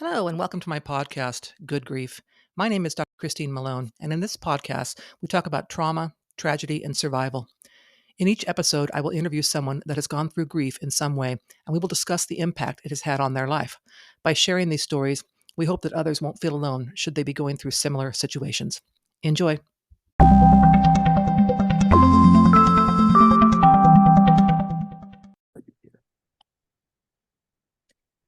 Hello, and welcome to my podcast, Good Grief. My name is Dr. Christine Malone, and in this podcast, we talk about trauma, tragedy, and survival. In each episode, I will interview someone that has gone through grief in some way, and we will discuss the impact it has had on their life. By sharing these stories, we hope that others won't feel alone should they be going through similar situations. Enjoy.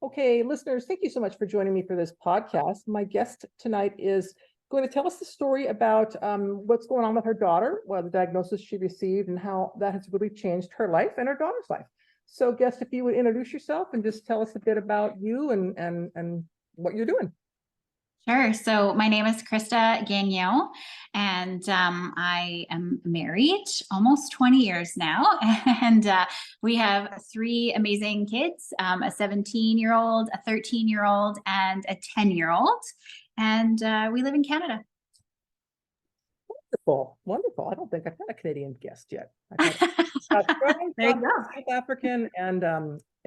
Okay, listeners, thank you so much for joining me for this podcast. My guest tonight is going to tell us the story about what's going on with her daughter, the diagnosis she received, and how that has really changed her life and her daughter's life. So, guest, if you would introduce yourself and just tell us a bit about you and what you're doing. Sure. So my name is Christa Gagnon, and I am married almost 20 years now. And we have three amazing kids, a 17-year-old, a 13-year-old, and a 10-year-old. And we live in Canada. Wonderful. Wonderful. I don't think I've had a Canadian guest yet. I've had There you go. South African and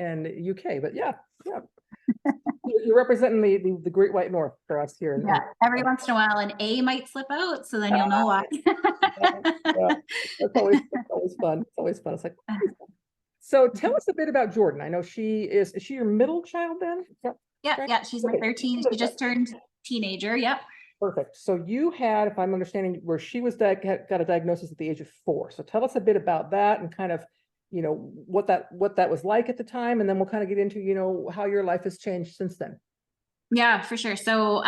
UK, but yeah. You're representing the Great White North for us here. Yeah. Every once in a while, an A might slip out, so then you'll know why. Yeah. It's always fun. It's always fun. It's like, so tell us a bit about Jordan. I know is she your middle child then? Yeah. She's my 13. She just turned teenager. Yep. Perfect. So you had, if I'm understanding, where she was got a diagnosis at the age of 4. So tell us a bit about that and kind of, what that was like at the time, and then we'll kind of get into, how your life has changed since then. Yeah, for sure. So,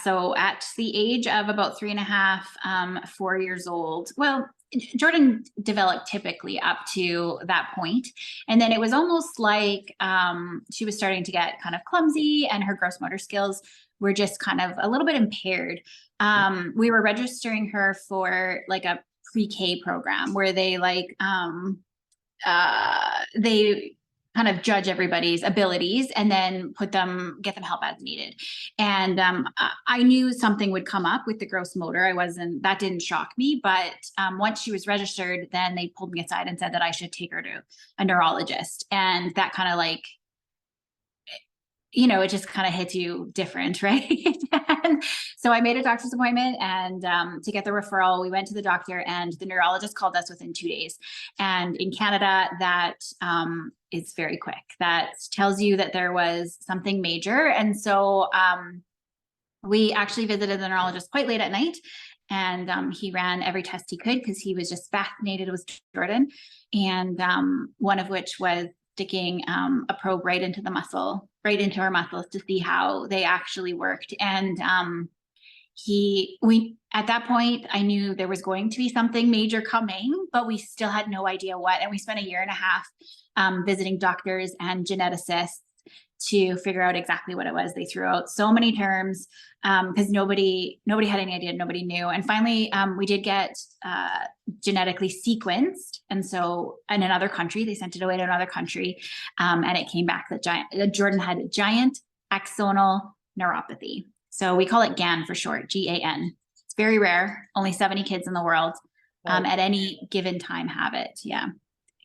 so at the age of about 3.5, 4 years old, well, Jordan developed typically up to that point. And then it was almost like she was starting to get kind of clumsy, and her gross motor skills were just kind of a little bit impaired. We were registering her for like a pre-K program where they they kind of judge everybody's abilities and then get them help as needed. And I knew something would come up with the gross motor. That didn't shock me, but once she was registered, then they pulled me aside and said that I should take her to a neurologist. And that kind of it just kind of hits you different, right? And so I made a doctor's appointment, and to get the referral, we went to the doctor, and the neurologist called us within 2 days. And in Canada, that is very quick. That tells you that there was something major. And so we actually visited the neurologist quite late at night, and he ran every test he could because he was just fascinated with Jordan. And one of which was sticking a probe right into our muscles to see how they actually worked. And at that point, I knew there was going to be something major coming, but we still had no idea what. And we spent 1.5 years visiting doctors and geneticists to figure out exactly what it was. They threw out so many terms because nobody had any idea. Nobody knew. And finally, we did get genetically sequenced. And so in another country, they sent it away to another country, and it came back that Jordan had giant axonal neuropathy. So we call it GAN for short, GAN. It's very rare. Only 70 kids in the world at any given time have it. Yeah.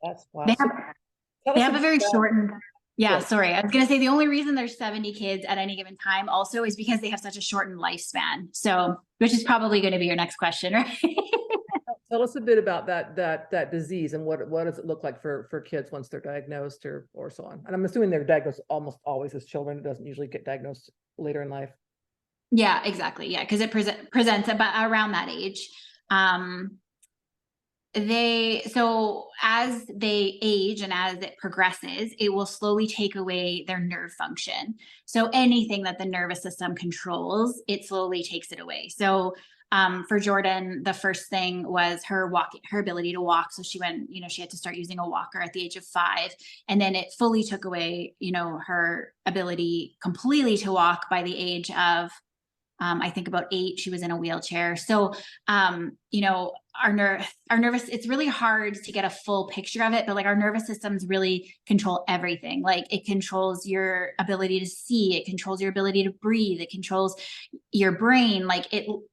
That's wow. They have a very shortened. Yeah, sorry. I was going to say the only reason there's 70 kids at any given time also is because they have such a shortened lifespan. So, which is probably going to be your next question, right? Tell us a bit about that disease and what does it look like for kids once they're diagnosed or so on. And I'm assuming they're diagnosed almost always as children. It doesn't usually get diagnosed later in life. Yeah, exactly. Yeah, because it presents about around that age. So as they age and as it progresses, it will slowly take away their nerve function. So anything that the nervous system controls, it slowly takes it away. So for Jordan, the first thing was her ability to walk. So she had to start using a walker at the age of 5. And then it fully took away, her ability completely to walk by the age of, I think about 8, she was in a wheelchair. So, our nervous, it's really hard to get a full picture of it, but our nervous systems really control everything. Like it controls your ability to see, it controls your ability to breathe, it controls your brain.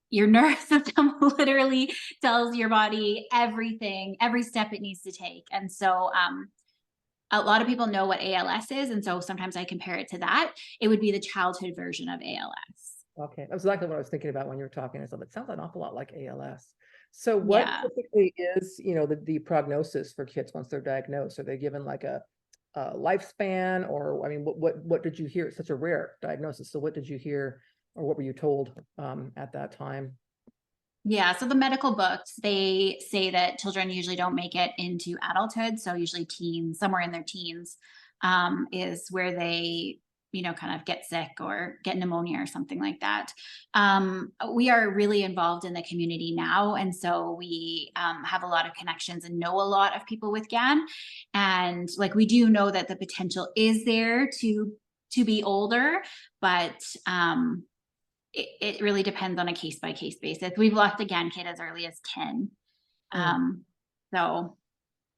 Your nervous system literally tells your body everything, every step it needs to take. And so, a lot of people know what ALS is, and so sometimes I compare it to that. It would be the childhood version of ALS. Okay, that's exactly what I was thinking about when you were talking. I thought it sounds an awful lot like ALS. So what Yeah. typically is, the prognosis for kids once they're diagnosed? Are they given like a lifespan, or I mean, what did you hear? It's such a rare diagnosis. So what did you hear, or what were you told at that time? Yeah, so the medical books, they say that children usually don't make it into adulthood. So usually teens, somewhere in their teens, is where they, kind of get sick or get pneumonia or something like that. We are really involved in the community now. And so we have a lot of connections and know a lot of people with GAN. And like we do know that the potential is there to be older, but it really depends on a case by case basis. We've lost a GAN kid as early as 10. Mm. So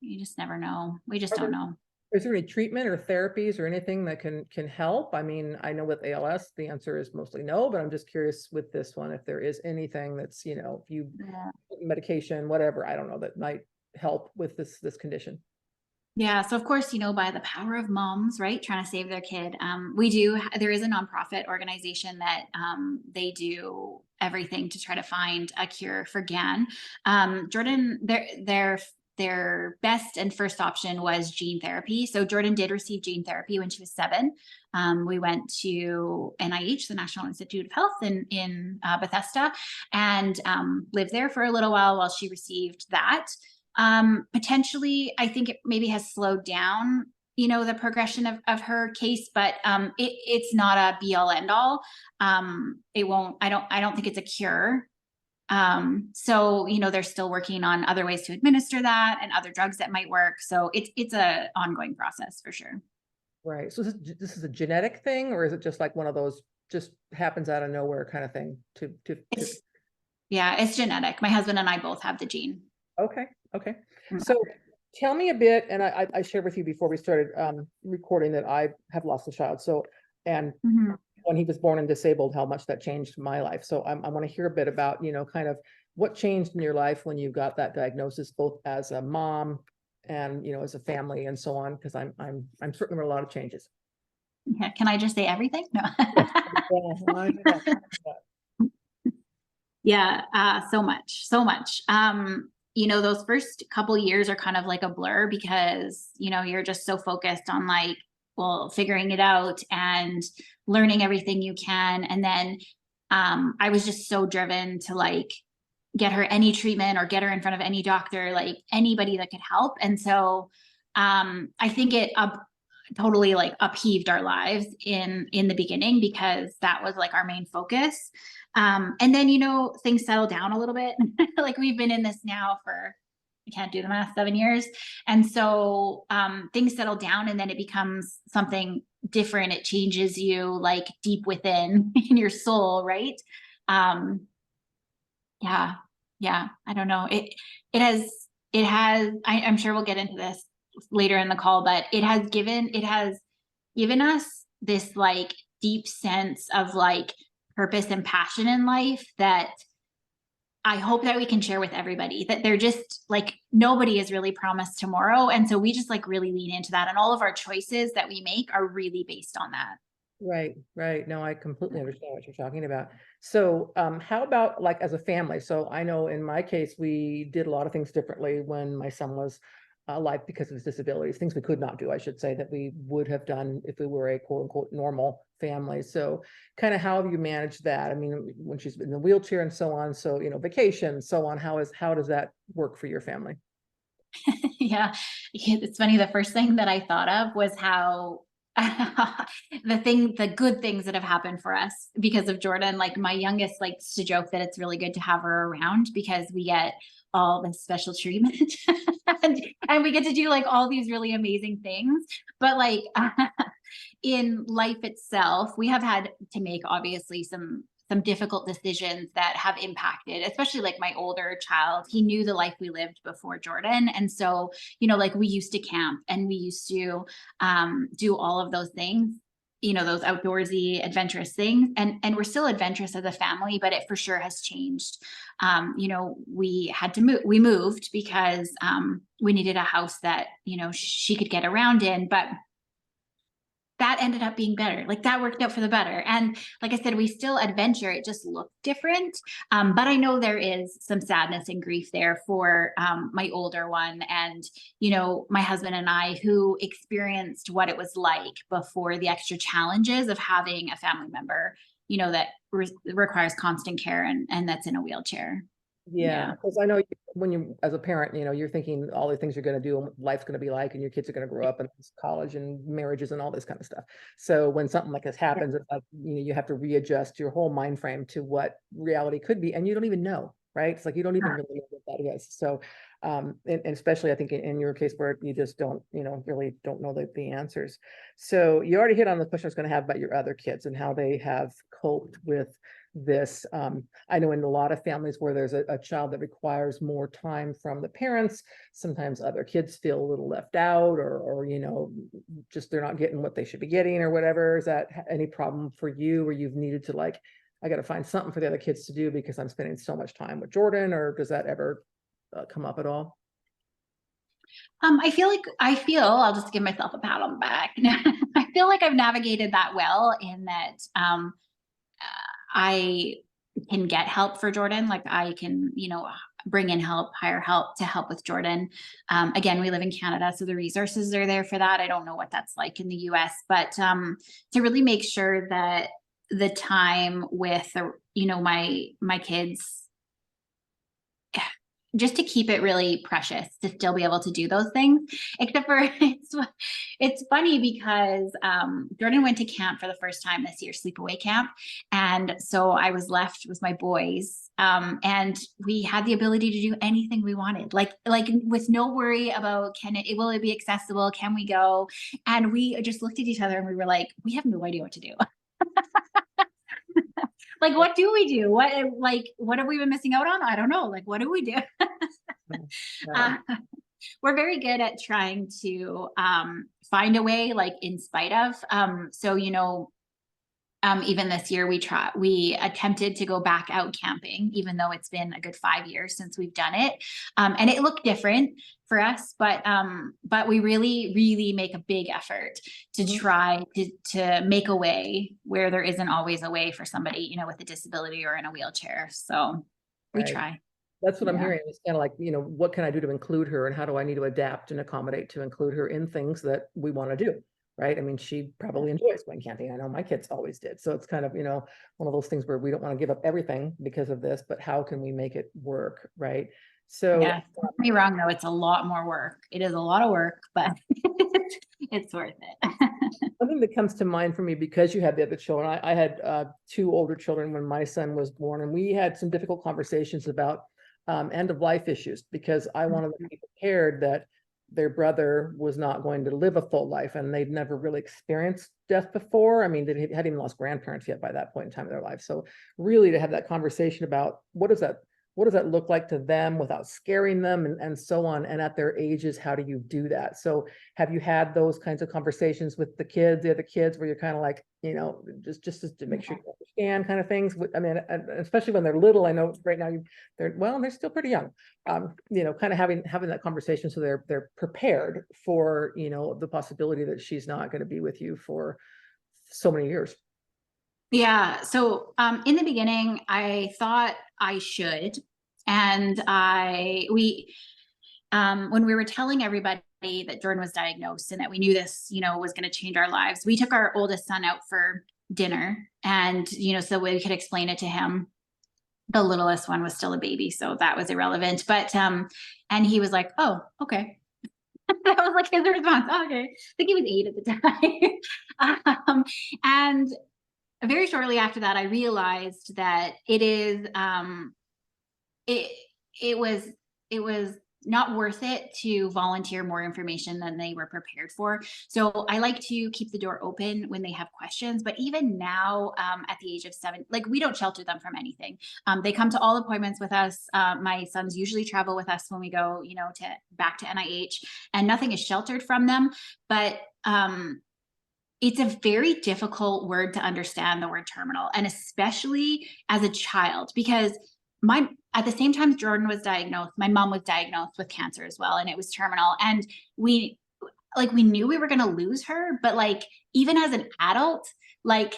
you just never know. We just Are don't there, know. is there any treatment or therapies or anything that can help? I mean, I know with ALS, the answer is mostly no, but I'm just curious with this one, if there is anything that's, if you Yeah. medication, whatever, I don't know, that might help with this condition. Yeah. So of course, by the power of moms, right, trying to save their kid. There is a nonprofit organization that they do everything to try to find a cure for GAN. Jordan, their best and first option was gene therapy. So Jordan did receive gene therapy when she was 7. We went to NIH, the National Institute of Health in Bethesda, and lived there for a little while she received that. Potentially, I think it maybe has slowed down, the progression of her case, but it's not a be all end all. It won't, I don't think it's a cure. So, they're still working on other ways to administer that and other drugs that might work. So it's a ongoing process for sure. Right. So this is a genetic thing, or is it just like one of those just happens out of nowhere kind of thing It's, yeah, it's genetic. My husband and I both have the gene. Okay. Okay. Mm. So tell me a bit, and I shared with you before we started recording that I have lost a child. So, and Mhm. when he was born and disabled, how much that changed my life. So I want to hear a bit about, kind of what changed in your life when you got that diagnosis, both as a mom and, as a family and so on, because I'm certain there were a lot of changes. Yeah, can I just say everything? No. Yes. Yeah, I wanna do that. Yeah, so much, so much. Those first couple years are kind of like a blur because, you're just so focused on like, well, figuring it out and learning everything you can. And then I was just so driven to like get her any treatment or get her in front of any doctor, like anybody that could help. And so I think it totally like upheaved our lives in the beginning because that was like our main focus. And then things settle down a little bit. Like we've been in this now for, I can't do the math, 7 years. And so things settle down and then it becomes something different. It changes you like deep within in your soul, right? um yeah, yeah, I don't know. I'm sure we'll get into this later in the call, but it has given us this like deep sense of like purpose and passion in life that I hope that we can share with everybody, that they're just like nobody is really promised tomorrow. And so we just like really lean into that. And all of our choices that we make are really based on that. Right, right. No, I completely understand what you're talking about. So, how about like as a family? So I know in my case, we did a lot of things differently when my son was alive because of his disabilities, things we could not do, I should say, that we would have done if we were a quote unquote normal family. So kind of how have you managed that? I mean, when she's in the wheelchair and so on, so, vacation, so on, how does that work for your family? Yeah. It's funny. The first thing that I thought of was how the good things that have happened for us because of Jordan. Like my youngest likes to joke that it's really good to have her around because we get all this special treatment and we get to do like all these really amazing things. But like in life itself, we have had to make obviously some difficult decisions that have impacted, especially like my older child. He knew the life we lived before Jordan. And so, like we used to camp and we used to do all of those things. those outdoorsy, adventurous things. And we're still adventurous as a family, but it for sure has changed. We had to move. We moved because we needed a house that, she could get around in. But that ended up being better. Like that worked out for the better. And like I said, we still adventure. It just looked different. But I know there is some sadness and grief there for my older one and, my husband and I who experienced what it was like before the extra challenges of having a family member, that requires constant care and that's in a wheelchair. Yeah, Yeah. because I know when you, as a parent, you're thinking all the things you're going to do and what life's going to be like, and your kids are going to grow up and college and marriages and all this kind of stuff. So when something like this happens, it's like, you have to readjust your whole mind frame to what reality could be, and you don't even know, right? It's like you don't even really know what that is. So, and especially I think in your case where you just don't, really don't know the answers. So you already hit on the question I was going to have about your other kids and how they have coped with this. I know in a lot of families where there's a child that requires more time from the parents, sometimes other kids feel a little left out or just they're not getting what they should be getting or whatever. Is that any problem for you where you've needed to like, I got to find something for the other kids to do because I'm spending so much time with Jordan, or does that ever come up at all? I'll just give myself a pat on the back. I feel like I've navigated that well in that I can get help for Jordan. Like I can, bring in help, hire help to help with Jordan. Again, we live in Canada, so the resources are there for that. I don't know what that's like in the US, but to really make sure that the time with, my kids, just to keep it really precious to still be able to do those things, except for it's funny because Jordan went to camp for the first time this year, sleepaway camp, and so I was left with my boys, and we had the ability to do anything we wanted, like with no worry about will it be accessible, can we go, and we just looked at each other and we were like, we have no idea what to do. Like, what do we do? What have we been missing out on? I don't know. Like, what do we do? Yeah. uh, we're very good at trying to find a way, like in spite of. Even this year, we attempted to go back out camping, even though it's been a good 5 years since we've done it. And it looked different for us, but we really, really make a big effort to try to make a way where there isn't always a way for somebody, with a disability or in a wheelchair. So we Right. try. That's what I'm Yeah. hearing. It's kind of like, what can I do to include her and how do I need to adapt and accommodate to include her in things that we want to do? Right. I mean, she probably enjoys going camping. I know my kids always did. So it's kind of, one of those things where we don't want to give up everything because of this, but how can we make it work? Right. So Yeah. Don't get me wrong, though. It's a lot more work. It is a lot of work, but it's worth it. something that comes to mind for me, because you had the other children, I had two older children when my son was born, and we had some difficult conversations about end of life issues, because I wanted them to be prepared that their brother was not going to live a full life, and they'd never really experienced death before. I mean, they hadn't even lost grandparents yet by that point in time in their life. So really to have that conversation about what does that look like to them without scaring them, and so on, and at their ages, how do you do that? So have you had those kinds of conversations with the other kids, where you're kind of like, just to make sure you understand kind of things? I mean, especially when they're little. I know right now they're still pretty young. Kind of having that conversation so they're prepared for, the possibility that she's not going to be with you for so many years. Yeah. So in the beginning, I thought I should. And when we were telling everybody that Jordan was diagnosed and that we knew this, was going to change our lives, we took our oldest son out for dinner, and, so we could explain it to him. The littlest one was still a baby, so that was irrelevant. But, and he was like, oh, okay. That was like his response. Oh, okay. I think he was 8 at the time. And very shortly after that, I realized that it it was not worth it to volunteer more information than they were prepared for. So I like to keep the door open when they have questions. But even now, at the age of 7, like we don't shelter them from anything. They come to all appointments with us. My sons usually travel with us when we go, back to NIH, and nothing is sheltered from them. But it's a very difficult word to understand, the word terminal, and especially as a child, because my at the same time Jordan was diagnosed, my mom was diagnosed with cancer as well, and it was terminal. And we we knew we were going to lose her, but like even as an adult, like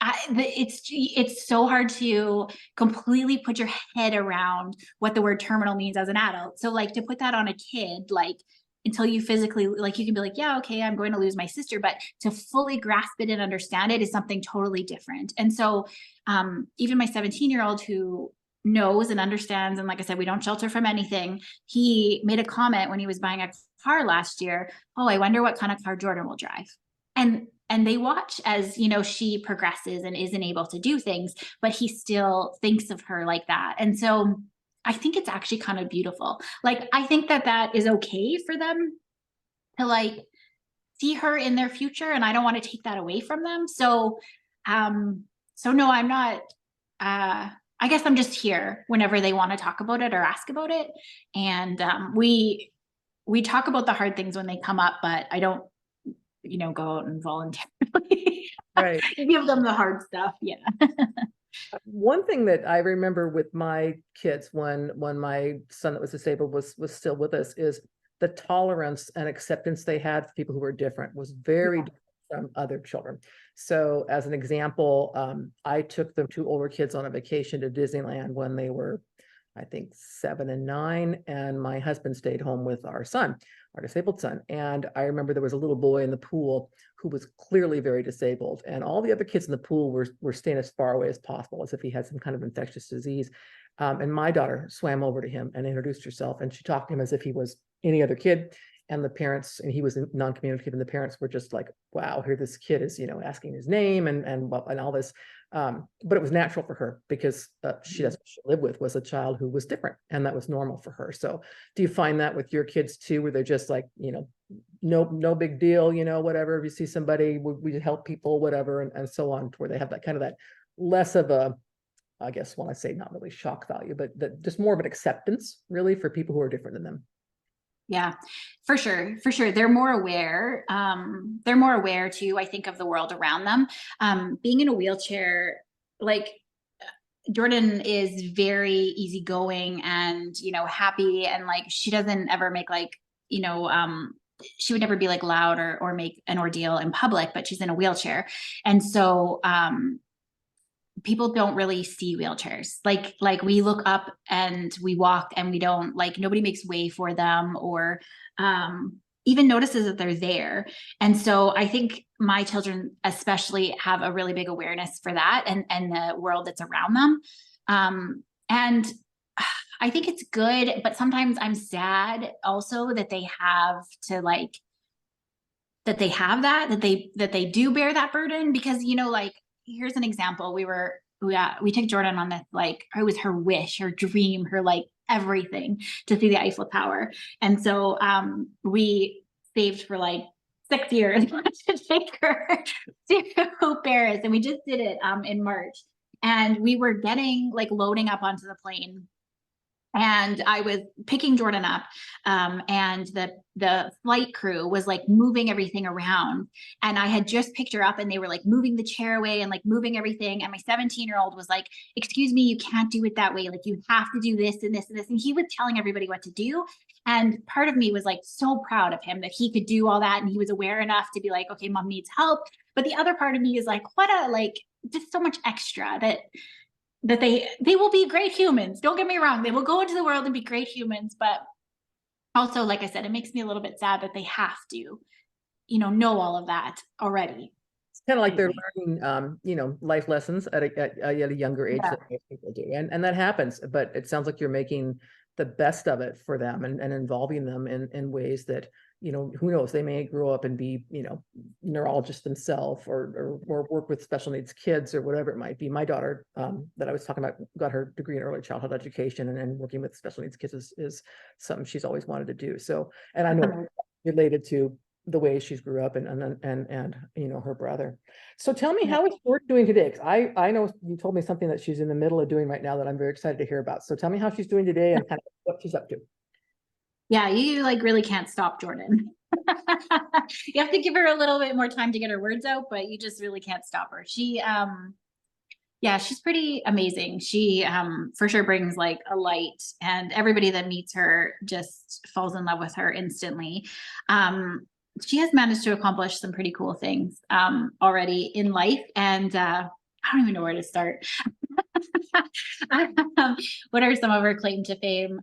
it's so hard to completely put your head around what the word terminal means as an adult. So like to put that on a kid, like until you physically, like you can be like, yeah, okay, I'm going to lose my sister, but to fully grasp it and understand it is something totally different. And so even my 17-year-old who knows and understands, and like I said, we don't shelter from anything, he made a comment when he was buying a car last year, oh, I wonder what kind of car Jordan will drive. And they watch as, you know, she progresses and isn't able to do things, but he still thinks of her like that. And so I think it's actually kind of beautiful. Like I think that that is okay for them to like see her in their future, and I don't want to take that away from them. So so no, I'm not I guess I'm just here whenever they want to talk about it or ask about it. And we talk about the hard things when they come up, but I don't, you know, go out and voluntarily Right. give them the hard stuff. Yeah. One thing that I remember with my kids when my son that was disabled was still with us is the tolerance and acceptance they had for people who were different was very Yeah. different from other children. So as an example, I took the two older kids on a vacation to Disneyland when they were, I think, 7 and 9, and my husband stayed home with our son, our disabled son. And I remember there was a little boy in the pool who was clearly very disabled, and all the other kids in the pool were staying as far away as possible, as if he had some kind of infectious disease. And my daughter swam over to him and introduced herself, and she talked to him as if he was any other kid. And the parents, and he was non-communicative, and the parents were just like, "Wow, here this kid is, you know, asking his name and all this." But it was natural for her because that's what she lived with, was a child who was different, and that was normal for her. So do you find that with your kids too, where they're just like, you know, no big deal, you know, whatever, if you see somebody, we help people, whatever, and so on, to where they have that kind of that less of a, I guess, when I say not really shock value, but that just more of an acceptance really for people who are different than them. Yeah, for sure. For sure. They're more aware. They're more aware too, I think, of the world around them. Being in a wheelchair, like Jordan is very easygoing and, you know, happy, and like she doesn't ever make like, you know, she would never be like loud or make an ordeal in public, but she's in a wheelchair. And so people don't really see wheelchairs. Like we look up and we walk and we don't, like, nobody makes way for them or even notices that they're there. And so I think my children especially have a really big awareness for that and the world that's around them. And I think it's good, but sometimes I'm sad also that they have to like that they have that they do bear that burden, because, you know, like here's an example. We took Jordan on this, like it was her wish, her dream, her like everything, to see the Eiffel Tower. And so we saved for like 6 years to take her to Paris, and we just did it in March. And we were getting like loading up onto the plane, and I was picking Jordan up, and the flight crew was like moving everything around, and I had just picked her up, and they were like moving the chair away and like moving everything, and my 17-year-old was like, "Excuse me, you can't do it that way. Like you have to do this and this and this," and he was telling everybody what to do. And part of me was like so proud of him that he could do all that, and he was aware enough to be like, "Okay, mom needs help." But the other part of me is like, what a like just so much extra that they will be great humans. Don't get me wrong. They will go into the world and be great humans, but also, like I said, it makes me a little bit sad that they have to, you know all of that already. It's kind of like they're Anyway. learning, you know, life lessons at a younger age Yeah. than most people do, and that happens. But it sounds like you're making the best of it for them and involving them in ways that, you know, who knows, they may grow up and be, you know, neurologists themselves or work with special needs kids or whatever it might be. My daughter, that I was talking about, got her degree in early childhood education, and working with special needs kids is something she's always wanted to do. So, and I That's know amazing. related to the way she's grew up and you know, her brother. So tell me, Yeah. how is Jordan doing today? Because I know you told me something that she's in the middle of doing right now that I'm very excited to hear about. So tell me how she's doing today and kind of what she's up to. Yeah, you like really can't stop Jordan. You have to give her a little bit more time to get her words out, but you just really can't stop her. Yeah, she's pretty amazing. She for sure brings like a light, and everybody that meets her just falls in love with her instantly. Um, she has managed to accomplish some pretty cool things already in life, and I don't even know where to start. What are some of her claim to fame?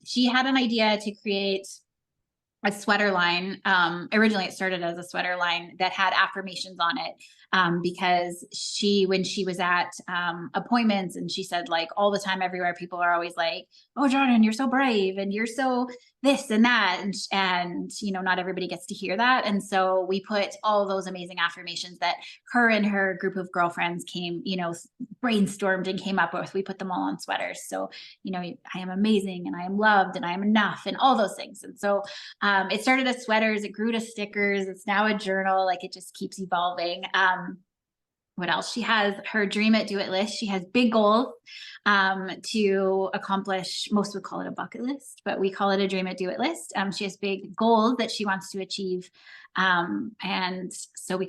She had an idea to create a sweater line. Originally, it started as a sweater line that had affirmations on it, because when she was at appointments, and she said, like, all the time, everywhere, people are always like, "Oh, Jordan, you're so brave, and you're so this and that," and not everybody gets to hear that. And so we put all those amazing affirmations that her and her group of girlfriends came, brainstormed and came up with. We put them all on sweaters. So, I am amazing, and I am loved, and I am enough, and all those things. And so it started as sweaters, it grew to stickers, it's now a journal. Like, it just keeps evolving. What else? She has her dream it, do it list. She has big goals to accomplish. Most would call it a bucket list, but we call it a dream it, do it list. She has big goals that she wants to achieve. And so we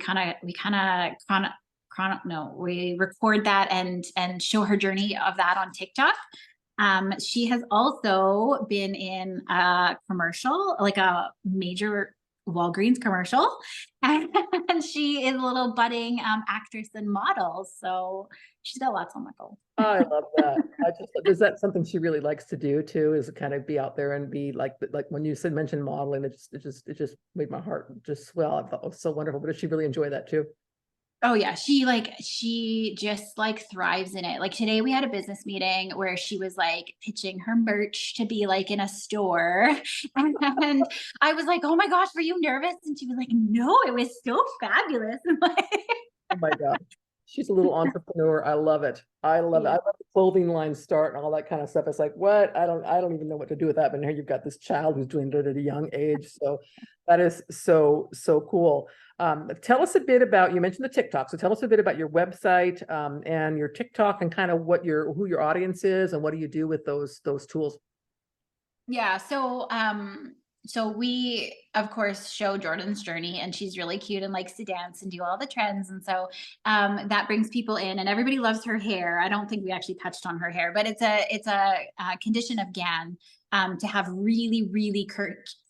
record that and show her journey of that on TikTok. She has also been in a commercial, like a major Walgreens commercial, and she is a little budding actress and model. So she's got lots on the go. I love that. Is that something she really likes to do too? Is kind of be out there and be like when you mentioned modeling, it just made my heart just swell. I thought it was so wonderful. But does she really enjoy that too? Oh yeah, she just like thrives in it. Like, today we had a business meeting where she was like pitching her merch to be like in a store. And I was like, "Oh my gosh, were you nervous?" And she was like, "No, it was so fabulous." And Oh my gosh. She's a little entrepreneur. I love it. I love it. I yeah. love the clothing line start and all that kind of stuff. It's like, what? I don't even know what to do with that. But here you've got this child who's doing it at a young age. So that is so cool. Tell us a bit about, you mentioned the TikTok. So tell us a bit about your website and your TikTok, and kind of who your audience is, and what do you do with those tools? Yeah. So we of course show Jordan's journey, and she's really cute and likes to dance and do all the trends. And so that brings people in, and everybody loves her hair. I don't think we actually touched on her hair, but it's a condition of GAN, to have really, really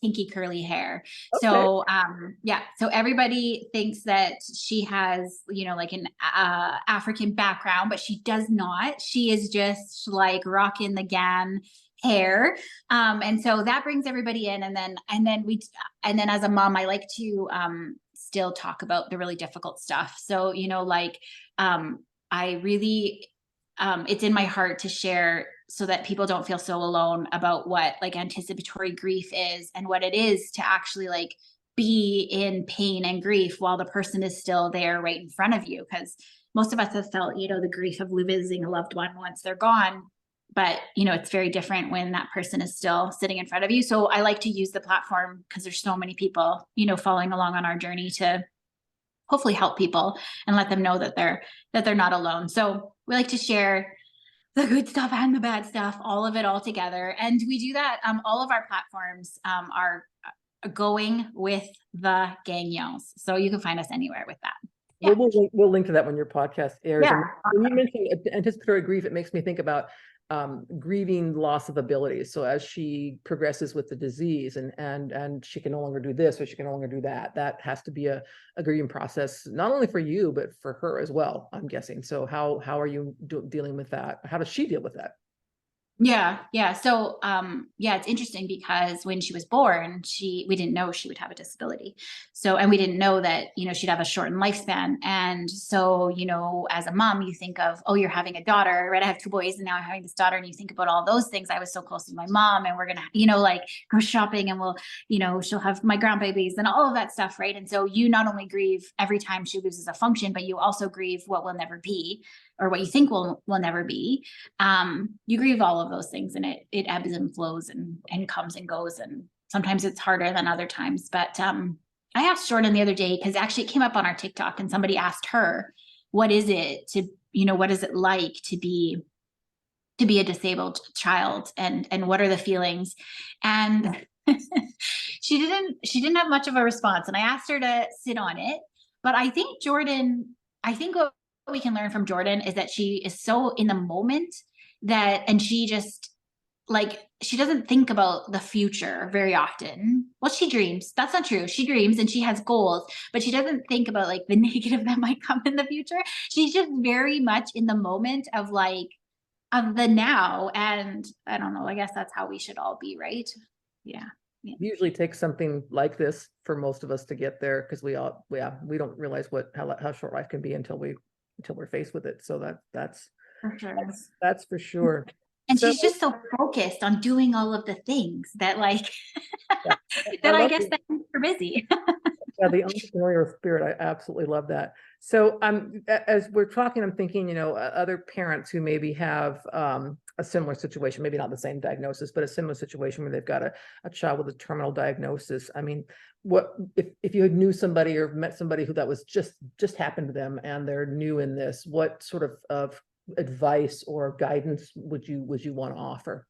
kinky curly hair. Okay. So yeah, so everybody thinks that she has, like an African background, but she does not. She is just like rocking the GAN hair. And so that brings everybody in. And then as a mom, I like to still talk about the really difficult stuff. So, I really, it's in my heart to share, so that people don't feel so alone about what like anticipatory grief is, and what it is to actually like be in pain and grief while the person is still there right in front of you. Because most of us have felt, the grief of losing a loved one once they're gone, but it's very different when that person is still sitting in front of you. So I like to use the platform, because there's so many people following along on our journey, to hopefully help people and let them know that they're not alone. So we like to share the good stuff and the bad stuff, all of it all together. And we do that. All of our platforms are going with the Gagnons, so you can find us anywhere with that. Yeah. We'll link to that when your podcast airs. Yeah. And when you mentioned anticipatory grief, it makes me think about grieving loss of abilities. So as she progresses with the disease, and she can no longer do this, or she can no longer do that, that has to be a grieving process, not only for you, but for her as well, I'm guessing. So how are you dealing with that? How does she deal with that? Yeah, yeah. So, yeah, it's interesting because when she was born, we didn't know she would have a disability. So, and we didn't know that, she'd have a shortened lifespan. And so, as a mom, you think of, oh, you're having a daughter, right? I have two boys, and now I'm having this daughter, and you think about all those things. I was so close to my mom, and we're gonna, like go shopping, and she'll have my grandbabies and all of that stuff, right? And so you not only grieve every time she loses a function, but you also grieve what will never be, or what you think will never be. You grieve all of those things, and it ebbs and flows and comes and goes. And sometimes it's harder than other times. But I asked Jordan the other day, because actually it came up on our TikTok, and somebody asked her, what is it what is it like to be a disabled child, and what are the feelings? And She didn't have much of a response, and I asked her to sit on it. But I think what we can learn from Jordan is that she is so in the moment, and she just, like, she doesn't think about the future very often. Well, she dreams. That's not true. She dreams and she has goals, but she doesn't think about like the negative that might come in the future. She's just very much in the moment of like of the now. And I don't know, I guess that's how we should all be, right? Yeah. Yeah. Usually takes something like this for most of us to get there, because we don't realize how short life can be until we're faced with it. So For sure. that's for sure. And So she's just so focused on doing all of the things that like yeah, I that I love guess it. that means we're busy. Yeah, the entrepreneurial spirit, I absolutely love that. So as we're talking, I'm thinking, other parents who maybe have a similar situation, maybe not the same diagnosis, but a similar situation where they've got a child with a terminal diagnosis. I mean, what if you knew somebody or met somebody who that was just happened to them and they're new in this, what sort of advice or guidance would you want to offer?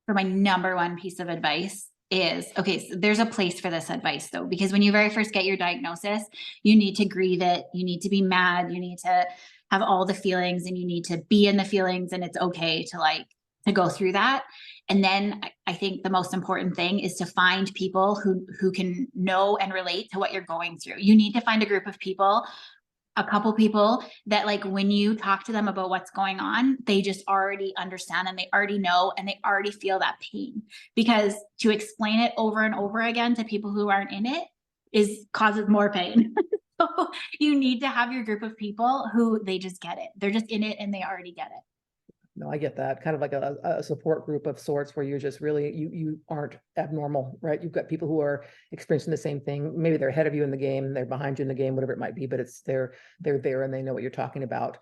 For my number one piece of advice is, okay, so there's a place for this advice though, because when you very first get your diagnosis, you need to grieve it, you need to be mad, you need to have all the feelings, and you need to be in the feelings, and it's okay to like to go through that. And then I think the most important thing is to find people who can know and relate to what you're going through. You need to find a group of people, a couple people that like when you talk to them about what's going on, they just already understand and they already know and they already feel that pain. Because to explain it over and over again to people who aren't in it is causes more pain. So you need to have your group of people who they just get it. They're just in it and they already get it. No, I get that. Kind of like a support group of sorts where you're just really, you aren't abnormal, right? You've got people who are experiencing the same thing. Maybe they're ahead of you in the game, they're behind you in the game, whatever it might be, but they're there and they know what you're talking about.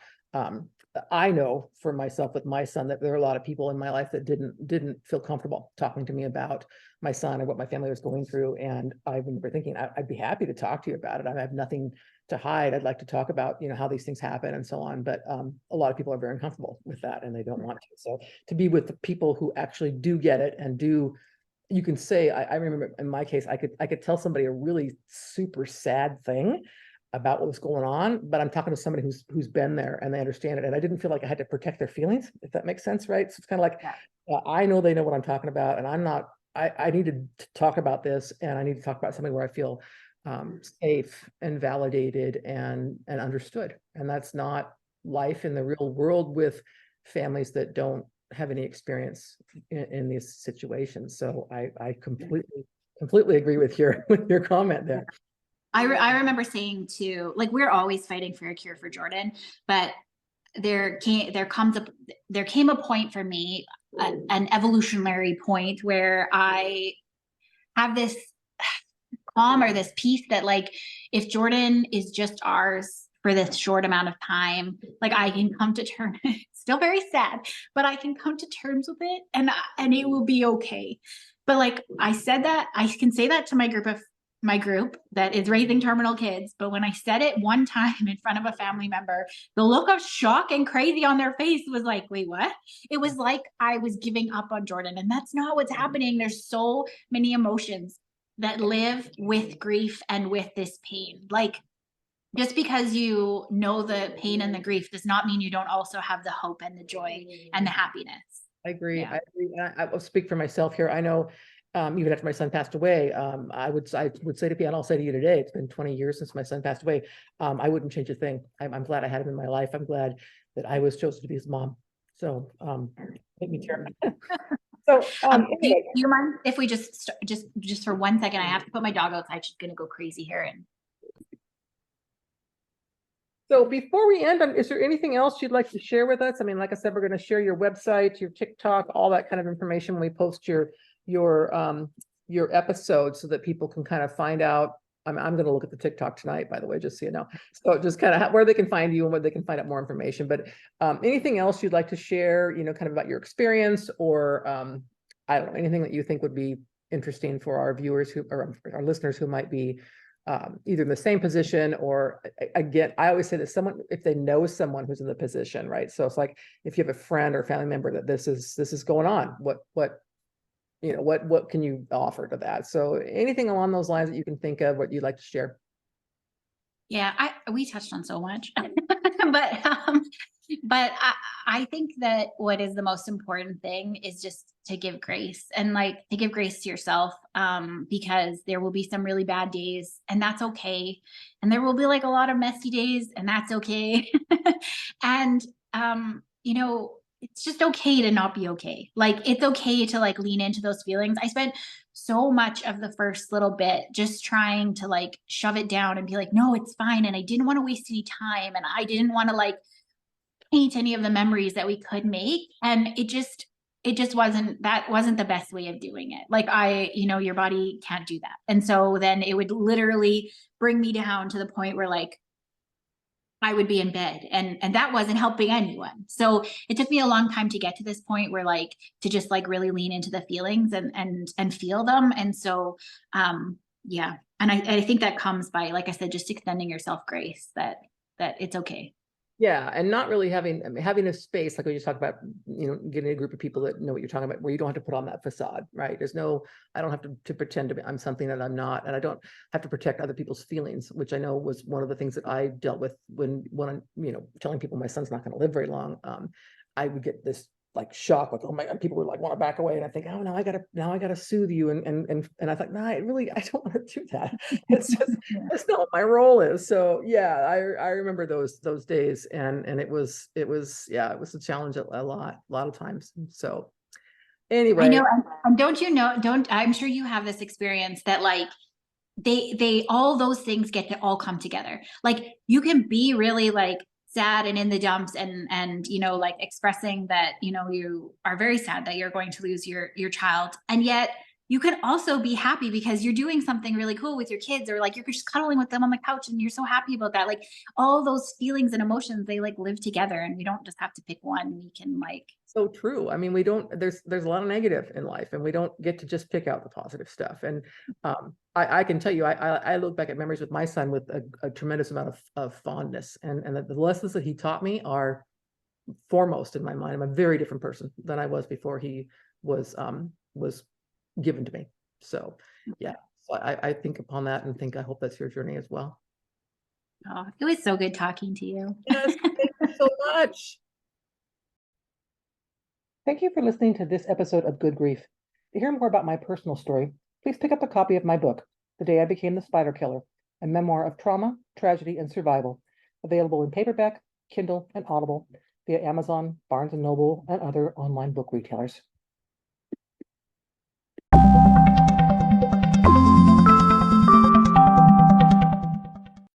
I know for myself with my son that there are a lot of people in my life that didn't feel comfortable talking to me about my son or what my family was going through. And I remember thinking, I'd be happy to talk to you about it. I have nothing to hide. I'd like to talk about, how these things happen and so on. But a lot of people are very uncomfortable with that and they don't want to. So to be with the people who actually do get it and you can say, I remember in my case, I could tell somebody a really super sad thing about what was going on, but I'm talking to somebody who's been there and they understand it. And I didn't feel like I had to protect their feelings, if that makes sense, right? So it's kind of like, I know they know what I'm talking about, and I need to talk about this, and I need to talk about something where I feel safe and validated and understood. And that's not life in the real world with families that don't have any experience in these situations. So I completely agree with your comment there. I remember saying to, like, we're always fighting for a cure for Jordan, but there came a point for me, an evolutionary point where I have this calm or this peace that like if Jordan is just ours for this short amount of time, like I can come to terms. Still very sad, but I can come to terms with it, and it will be okay. But like I said that, I can say that to my group that is raising terminal kids. But when I said it one time in front of a family member, the look of shock and crazy on their face was like, wait, what? It was like I was giving up on Jordan. And that's not what's happening. There's so many emotions that live with grief and with this pain. Like, just because you know the pain and the grief does not mean you don't also have the hope and the joy and the happiness. I agree. Yeah. I agree. And I will speak for myself here. I know, even after my son passed away, I would say to people, and I'll say to you today, it's been 20 years since my son passed away. I wouldn't change a thing. I'm glad I had him in my life. I'm glad that I was chosen to be his mom. So, make me tear. So, do you mind if we just for 1 second? I have to put my dog outside. She's gonna go crazy here. And so before we end, is there anything else you'd like to share with us? I mean, like I said, we're going to share your website, your TikTok, all that kind of information when we post your episode so that people can kind of find out. I'm going to look at the TikTok tonight, by the way, just so you know. So just kind of where they can find you and where they can find out more information. But anything else you'd like to share, kind of about your experience, or I don't know, anything that you think would be interesting for our viewers or our listeners who might be either in the same position, or again, I always say that if they know someone who's in the position, right? So it's like, if you have a friend or family member that this is going on, what what can you offer to that? So anything along those lines that you can think of, what you'd like to share? Yeah, we touched on so much. But but I think that what is the most important thing is just to give grace, and like to give grace to yourself, because there will be some really bad days and that's okay. And there will be like a lot of messy days and that's okay. And it's just okay to not be okay. Like it's okay to like lean into those feelings. I spent so much of the first little bit just trying to like shove it down and be like, no, it's fine. And I didn't want to waste any time. And I didn't want to like paint any of the memories that we could make. And it just wasn't the best way of doing it. Like your body can't do that. And so then it would literally bring me down to the point where like I would be in bed, and that wasn't helping anyone. So it took me a long time to get to this point where like to just like really lean into the feelings and feel them. And so yeah. And I think that comes by, like I said, just extending yourself grace that it's okay. Yeah, and not really having, I mean, having a space like we just talked about, getting a group of people that know what you're talking about, where you don't have to put on that facade, right? I don't have to pretend to be I'm something that I'm not, and I don't have to protect other people's feelings, which I know was one of the things that I dealt with when I'm, telling people my son's not going to live very long. I would get this like shock, like, oh my God, people would like want to back away, and I think, oh, now I gotta soothe you, and I thought, no, I don't want to do that. It's just Yeah. that's not what my role is. So yeah, I remember those days, and it was a challenge a lot of times. So I anyway, know. And don't you know, don't I'm sure you have this experience that like they all those things get to all come together. Like you can be really like sad and in the dumps and like expressing that you are very sad that you're going to lose your child, and yet you could also be happy because you're doing something really cool with your kids, or like you're just cuddling with them on the couch and you're so happy about that. Like all those feelings and emotions, they like live together, and we don't just have to pick one. We can like so true. I mean, we don't, there's a lot of negative in life, and we don't get to just pick out the positive stuff. And I can tell you, I look back at memories with my son with a tremendous amount of fondness, and the lessons that he taught me are foremost in my mind. I'm a very different person than I was before he was given to me. So yeah, so I think upon that and think I hope that's your journey as well. oh, it was so good talking to you. Yes, thank you so much. Thank you for listening to this episode of Good Grief. To hear more about my personal story, please pick up a copy of my book, The Day I Became the Spider Killer, a memoir of trauma, tragedy, and survival, available in paperback, Kindle, and Audible via Amazon, Barnes & Noble, and other online book retailers.